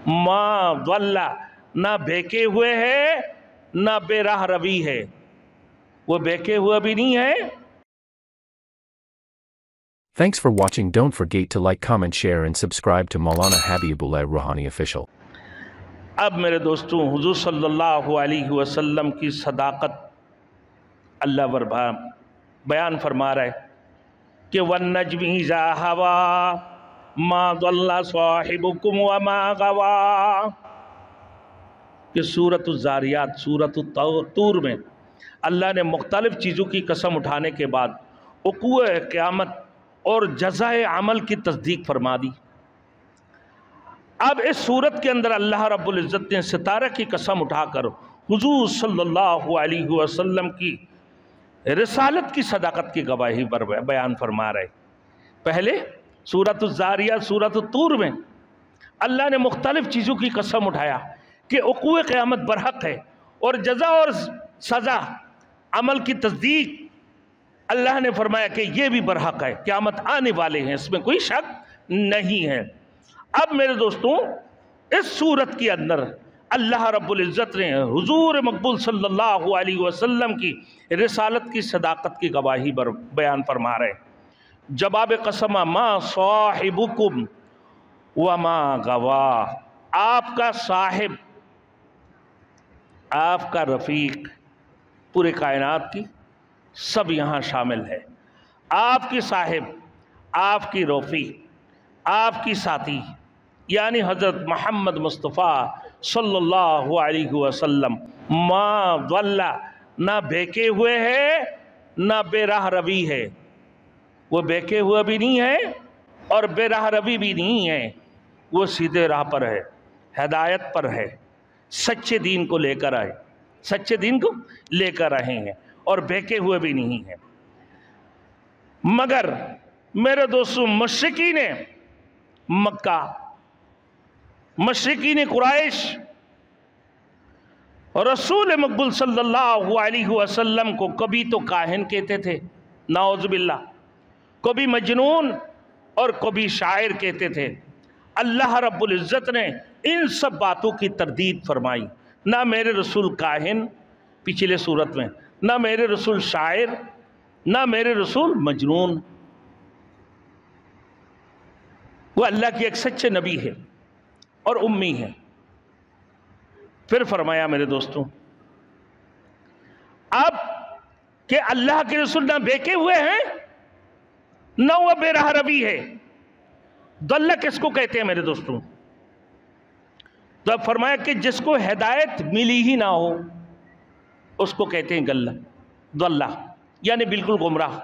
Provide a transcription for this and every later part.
ما ضلّ، نہ بہکے ہوئے ہے نہ بے راہ روی ہے، وہ بہکے ہوئے بھی نہیں ہے۔ Thanks for watching. Don't forget to like, comment, share and subscribe to Maulana Habibullah Ruhani Official. اب میرے دوستوں، حضور صلی اللہ علیہ وسلم کی صداقت اللہ بیان فرما رہا ہے کہ وَالنَّجْمِ إِذَا هَوَىٰ مَا ضَلَّ صَاحِبُكُمْ وَمَا غَوَىٰ، کہ سورۃ الزاریات، سورۃ الطور میں اللہ نے مختلف چیزوں کی قسم اٹھانے کے بعد وقوع قیامت اور جزائے عمل کی تصدیق فرما دی۔ اب اس صورت کے اندر اللہ رب العزت نے ستارہ کی قسم اٹھا کر حضور صلی اللہ علیہ وسلم کی رسالت کی صداقت کی گواہی بیان فرما رہے۔ پہلے سورۃ الزاریات، سورۃ الطور میں اللہ نے مختلف چیزوں کی قسم اٹھایا کہ وقوع قیامت برحق ہے اور جزا اور سزا عمل کی تصدیق اللہ نے فرمایا کہ یہ بھی برحق ہے، قیامت آنے والے ہیں، اس میں کوئی شک نہیں ہے۔ اب میرے دوستوں، اس صورت کے اندر اللہ رب العزت نے حضور مقبول صلی اللہ علیہ وسلم کی رسالت کی صداقت کی گواہی بیان فرما رہے۔ جواب قسم ما صاحبکم وما غوا، آپ کا صاحب، آپ کا رفیق، پورے کائنات کی سب یہاں شامل ہے۔ آپ کی صاحب، آپ کی رفیق، آپ کی ساتھی، یعنی حضرت محمد مصطفیٰ صلی اللہ علیہ وسلم ما ضلّ، نہ بہکے ہوئے ہے نہ بے راہ روی ہے، وہ بہکے ہوئے بھی نہیں ہے اور بے راہ روی بھی نہیں ہے، وہ سیدھے راہ پر ہے، ہدایت پر ہے، سچے دین کو لے کر آئے، سچے دین کو لے کر رہے ہیں اور بہکے ہوئے بھی نہیں ہیں۔ مگر میرے دوستوں، مشرکین مکہ، مشرکین قریش رسول مقبول صلی اللہ علیہ وسلم کو کبھی تو کاہن کہتے تھے، نعوذ باللہ، کبھی مجنون اور کبھی شاعر کہتے تھے۔ اللہ رب العزت نے ان سب باتوں کی تردید فرمائی، نہ میرے رسول کاہن پچھلے صورت میں، نہ میرے رسول شاعر، نہ میرے رسول مجنون، وہ اللہ کی ایک سچے نبی ہے اور امی ہے۔ پھر فرمایا میرے دوستوں، اب کہ اللہ کے رسول نہ بہکے ہوئے ہیں نہ وہ بے راہ روی ہے۔ ضلّ کس کو کہتے ہیں میرے دوستوں؟ تو اب فرمایا کہ جس کو ہدایت ملی ہی نہ ہو اس کو کہتے ہیں ضلّ، یعنی بالکل گمراہ،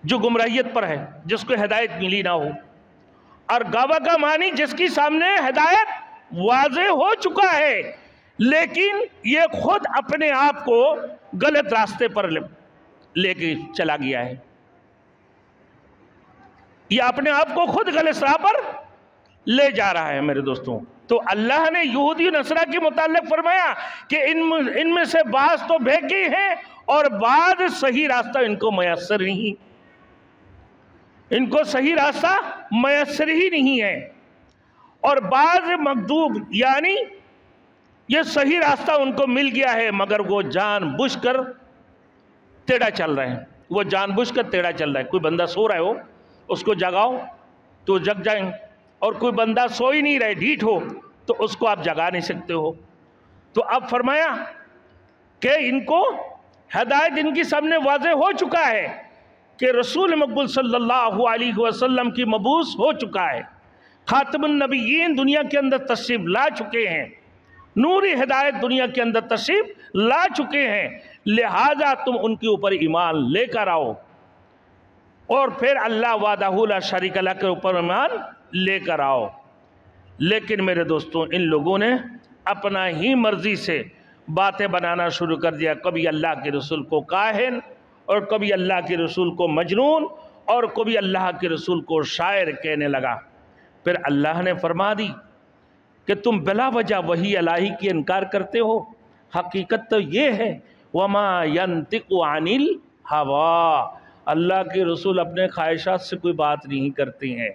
جو گمراہیت پر ہے، جس کو ہدایت ملی نہ ہو۔ اور غوا کا معنی جس کی سامنے ہدایت واضح ہو چکا ہے لیکن یہ خود اپنے آپ کو غلط راستے پر لے کے چلا گیا ہے، یہ اپنے آپ کو خود غلط راہ پر لے جا رہا ہے میرے دوستوں۔ تو اللہ نے یہودی و نصارہ کے متعلق فرمایا کہ ان میں سے بعض تو بہکے ہیں اور بعض صحیح راستہ ان کو میسر نہیں، ان کو صحیح راستہ میسر ہی نہیں ہے، اور بعض مغضوب، یعنی یہ صحیح راستہ ان کو مل گیا ہے مگر وہ جان بوجھ کر ٹیڑھا چل رہے ہیں، وہ جان بوجھ کر ٹیڑھا چل رہا ہے۔ کوئی بندہ سو رہا ہو اس کو جگاؤ تو جگ جائیں، اور کوئی بندہ سو ہی نہیں رہے، ڈھیٹ ہو، تو اس کو آپ جگا نہیں سکتے ہو۔ تو اب فرمایا کہ ان کو ہدایت ان کی سامنے واضح ہو چکا ہے کہ رسول مقبول صلی اللہ علیہ وسلم کی مبعوث ہو چکا ہے، خاتم النبیین دنیا کے اندر تشریف لا چکے ہیں، نوری ہدایت دنیا کے اندر تشریف لا چکے ہیں، لہذا تم ان کے اوپر ایمان لے کر آؤ، اور پھر اللہ وحدہ لا شریک لہ کے اوپر ایمان لے کر آؤ۔ لیکن میرے دوستوں، ان لوگوں نے اپنا ہی مرضی سے باتیں بنانا شروع کر دیا، کبھی اللہ کے رسول کو کاہن اور کبھی اللہ کے رسول کو مجنون اور کبھی اللہ کے رسول کو شاعر کہنے لگا۔ پھر اللہ نے فرما دی کہ تم بلا وجہ وحی الہی کی انکار کرتے ہو، حقیقت تو یہ ہے وَمَا يَنْتِقُ عَنِ الْهَوَىٰ، اللہ کے رسول اپنے خواہشات سے کوئی بات نہیں کرتے ہیں،